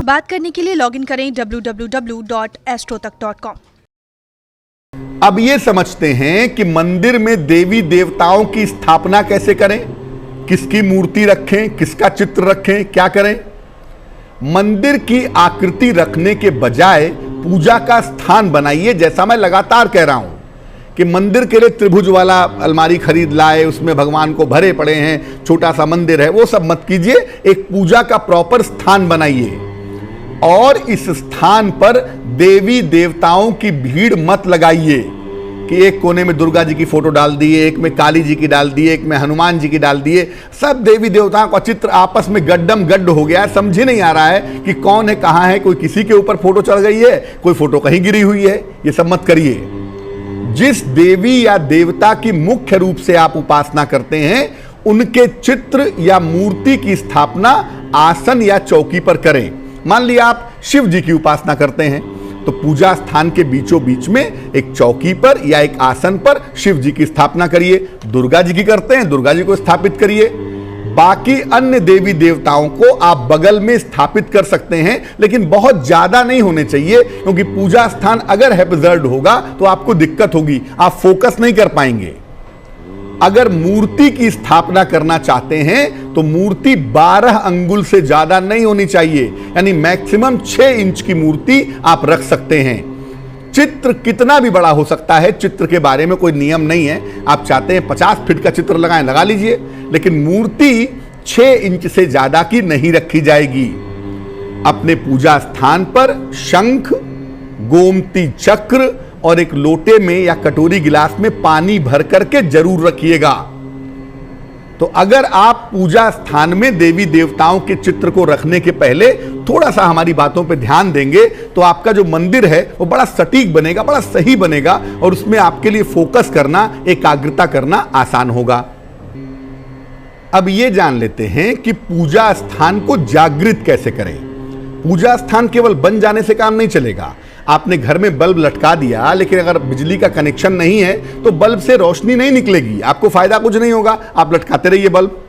बात करने के लिए लॉगिन करें www.astrotak.com। अब ये समझते हैं कि मंदिर में देवी देवताओं की स्थापना कैसे करें, किसकी मूर्ति रखें, किसका चित्र रखें, क्या करें। मंदिर की आकृति रखने के बजाय पूजा का स्थान बनाइए। जैसा मैं लगातार कह रहा हूं कि मंदिर के लिए त्रिभुज वाला अलमारी खरीद लाए, उसमें भगवान को भरे पड़े हैं, छोटा सा मंदिर है, वो सब मत कीजिए। एक पूजा का प्रॉपर स्थान बनाइए और इस स्थान पर देवी देवताओं की भीड़ मत लगाइए कि एक कोने में दुर्गा जी की फोटो डाल दिए, एक में काली जी की डाल दिए, एक में हनुमान जी की डाल दिए। सब देवी देवताओं का चित्र आपस में गड्ढम गड्ढ हो गया है। समझ ही नहीं आ रहा है कि कौन है, कहां है। कोई किसी के ऊपर फोटो चढ़ गई है, कोई फोटो कहीं गिरी हुई है। ये सब मत करिए। जिस देवी या देवता की मुख्य रूप से आप उपासना करते हैं, उनके चित्र या मूर्ति की स्थापना आसन या चौकी पर करें। मान लिया आप शिव जी की उपासना करते हैं तो पूजा स्थान के बीचों बीच में एक चौकी पर या एक आसन पर शिव जी की स्थापना करिए। दुर्गा जी की करते हैं, दुर्गा जी को स्थापित करिए। बाकी अन्य देवी देवताओं को आप बगल में स्थापित कर सकते हैं, लेकिन बहुत ज्यादा नहीं होने चाहिए, क्योंकि पूजा स्थान अगर हैप्पीजर्ड होगा तो आपको दिक्कत होगी, आप फोकस नहीं कर पाएंगे। अगर मूर्ति की स्थापना करना चाहते हैं तो मूर्ति 12 अंगुल से ज्यादा नहीं होनी चाहिए, यानी मैक्सिमम 6 इंच की मूर्ति आप रख सकते हैं। चित्र कितना भी बड़ा हो सकता है, चित्र के बारे में कोई नियम नहीं है। आप चाहते हैं 50 फीट का चित्र लगाएं, लगा लीजिए, लेकिन मूर्ति 6 इंच से ज्यादा की नहीं रखी जाएगी। अपने पूजा स्थान पर शंख, गोमती चक्र और एक लोटे में या कटोरी गिलास में पानी भर करके जरूर रखिएगा। तो अगर आप पूजा स्थान में देवी देवताओं के चित्र को रखने के पहले थोड़ा सा हमारी बातों पे ध्यान देंगे तो आपका जो मंदिर है वो बड़ा सटीक बनेगा, बड़ा सही बनेगा और उसमें आपके लिए फोकस करना, एकाग्रता करना आसान होगा। अब ये जान लेते हैं कि पूजा स्थान को जागृत कैसे करें। पूजा स्थान केवल बन जाने से काम नहीं चलेगा। आपने घर में बल्ब लटका दिया, लेकिन अगर बिजली का कनेक्शन नहीं है तो बल्ब से रोशनी नहीं निकलेगी, आपको फायदा कुछ नहीं होगा, आप लटकाते रहिए बल्ब।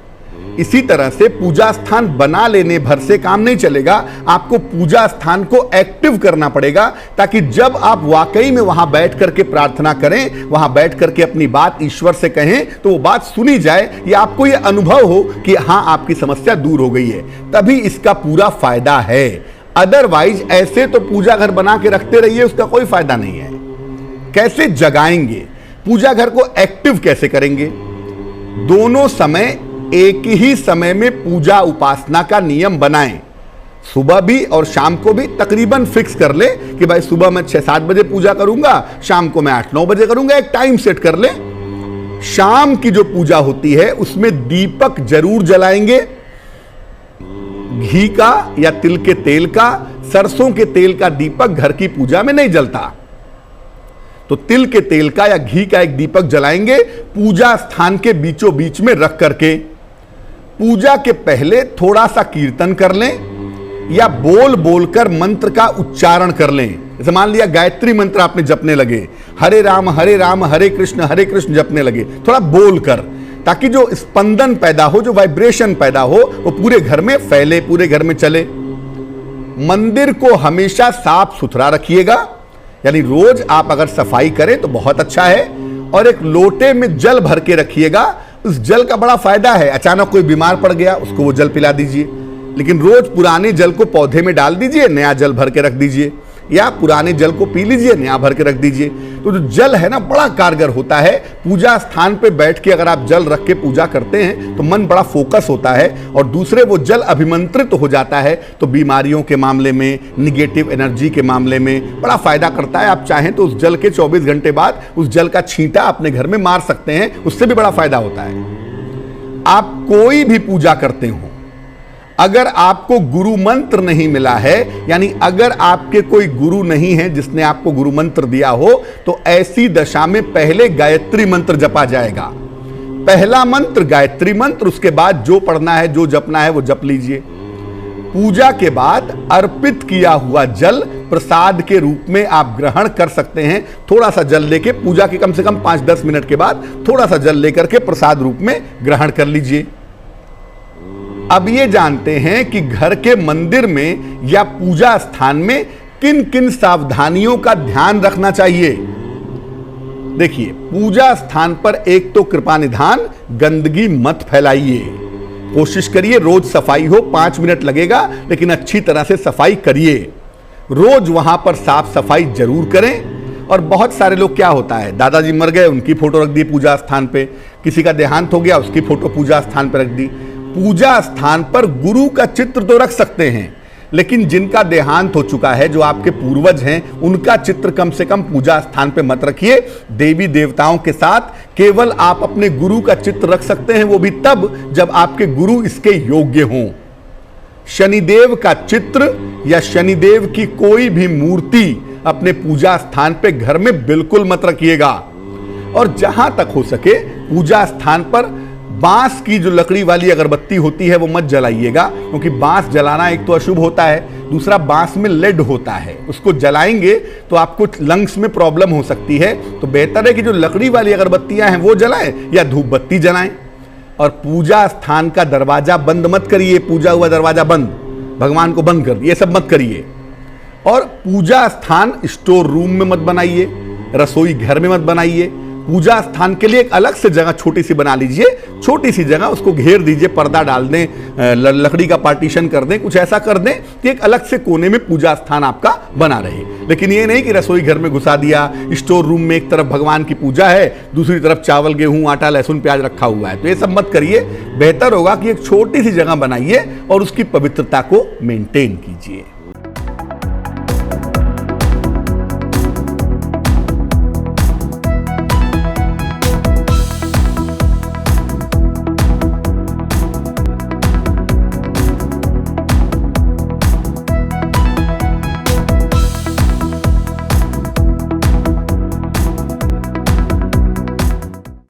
इसी तरह से पूजा स्थान बना लेने भर से काम नहीं चलेगा, आपको पूजा स्थान को एक्टिव करना पड़ेगा, ताकि जब आप वाकई में वहां बैठ करके प्रार्थना करें, वहां बैठ करके अपनी बात ईश्वर से कहें तो वो बात सुनी जाए, या आपको ये अनुभव हो कि हां आपकी समस्या दूर हो गई है, तभी इसका पूरा फायदा है। अदरवाइज ऐसे तो पूजा घर बना के रखते रहिए, उसका कोई फायदा नहीं है। कैसे जगाएंगे, पूजा घर को एक्टिव कैसे करेंगे? दोनों समय एक ही समय में पूजा उपासना का नियम बनाएं। सुबह भी और शाम को भी तकरीबन फिक्स कर ले कि भाई सुबह मैं 6-7 बजे पूजा करूंगा, शाम को मैं 8-9 बजे करूंगा। एक टाइम सेट कर ले। शाम की जो पूजा होती है उसमें दीपक जरूर जलाएंगे, घी का या तिल के तेल का, सरसों के तेल का दीपक घर की पूजा में नहीं जलता, तो तिल के तेल का या घी का एक दीपक जलाएंगे पूजा स्थान के बीचों बीच में रख करके। पूजा के पहले थोड़ा सा कीर्तन कर लें या बोल बोलकर मंत्र का उच्चारण कर लें। जैसे मान लिया गायत्री मंत्र आपने जपने लगे, हरे राम हरे कृष्ण जपने लगे, थोड़ा बोल कर, ताकि जो स्पंदन पैदा हो, जो वाइब्रेशन पैदा हो, वो पूरे घर में फैले, पूरे घर में चले। मंदिर को हमेशा साफ सुथरा रखिएगा, यानी रोज आप अगर सफाई करें तो बहुत अच्छा है। और एक लोटे में जल भर के रखिएगा। उस जल का बड़ा फायदा है, अचानक कोई बीमार पड़ गया उसको वो जल पिला दीजिए, लेकिन रोज पुराने जल को पौधे में डाल दीजिए, नया जल भर के रख दीजिए, या पुराने जल को पी लीजिए, नया भर के रख दीजिए। तो जो जल है ना, बड़ा कारगर होता है। पूजा स्थान पे बैठ के अगर आप जल रख के पूजा करते हैं तो मन बड़ा फोकस होता है, और दूसरे वो जल अभिमंत्रित हो जाता है, तो बीमारियों के मामले में, निगेटिव एनर्जी के मामले में बड़ा फायदा करता है। आप चाहें तो उस जल के 24 घंटे बाद उस जल का छींटा अपने घर में मार सकते हैं, उससे भी बड़ा फायदा होता है। आप कोई भी पूजा करते हो, अगर आपको गुरु मंत्र नहीं मिला है, यानी अगर आपके कोई गुरु नहीं है जिसने आपको गुरु मंत्र दिया हो, तो ऐसी दशा में पहले गायत्री मंत्र जपा जाएगा। पहला मंत्र गायत्री मंत्र, उसके बाद जो पढ़ना है, जो जपना है वो जप लीजिए। पूजा के बाद अर्पित किया हुआ जल प्रसाद के रूप में आप ग्रहण कर सकते हैं। थोड़ा सा जल लेके पूजा के कम से कम 5-10 मिनट के बाद थोड़ा सा जल लेकर के प्रसाद रूप में ग्रहण कर लीजिए। अब ये जानते हैं कि घर के मंदिर में या पूजा स्थान में किन किन सावधानियों का ध्यान रखना चाहिए। देखिए, पूजा स्थान पर एक तो कृपा निधान, गंदगी मत फैलाइए। कोशिश करिए रोज सफाई हो, 5 मिनट लगेगा लेकिन अच्छी तरह से सफाई करिए। रोज वहां पर साफ सफाई जरूर करें। और बहुत सारे लोग, क्या होता है, दादाजी मर गए, उनकी फोटो रख दी पूजा स्थान पे, किसी का देहांत हो गया, उसकी फोटो पूजा स्थान पे रख दी। पूजा स्थान पर गुरु का चित्र तो रख सकते हैं, लेकिन जिनका देहांत हो चुका है, जो आपके पूर्वज हैं, उनका चित्र कम से कम पूजा स्थान पे मत रखिए। देवी देवताओं के साथ केवल आप अपने गुरु का चित्र रख सकते हैं, वो भी तब जब आपके गुरु इसके योग्य हों। शनिदेव का चित्र या शनिदेव की कोई भी मूर्ति अपने पूजा स्थान पे घर में बिल्कुल मत रखिएगा। और जहां तक हो सके पूजा स्थान पर बांस की जो लकड़ी वाली अगरबत्ती होती है वो मत जलाइएगा, क्योंकि बांस जलाना एक तो अशुभ होता है, दूसरा बांस में लेड होता है, उसको जलाएंगे तो आपको लंग्स में प्रॉब्लम हो सकती है। तो बेहतर है कि जो लकड़ी वाली अगरबत्तियां हैं वो जलाएं या धूप बत्ती जलाएं। और पूजा स्थान का दरवाजा बंद मत करिए, पूजा हुआ दरवाजा बंद, भगवान को बंद कर दिए, ये सब मत करिए। और पूजा स्थान स्टोर रूम में मत बनाइए, रसोई घर में मत बनाइए। पूजा स्थान के लिए एक अलग से जगह छोटी सी बना लीजिए, छोटी सी जगह, उसको घेर दीजिए, पर्दा डाल दें, लकड़ी का पार्टीशन कर दें, कुछ ऐसा कर दें कि एक अलग से कोने में पूजा स्थान आपका बना रहे। लेकिन ये नहीं कि रसोई घर में घुसा दिया, स्टोर रूम में एक तरफ भगवान की पूजा है, दूसरी तरफ चावल गेहूं आटा लहसुन प्याज रखा हुआ है, तो ये सब मत करिए। बेहतर होगा कि एक छोटी सी जगह बनाइए और उसकी पवित्रता को मेंटेन कीजिए।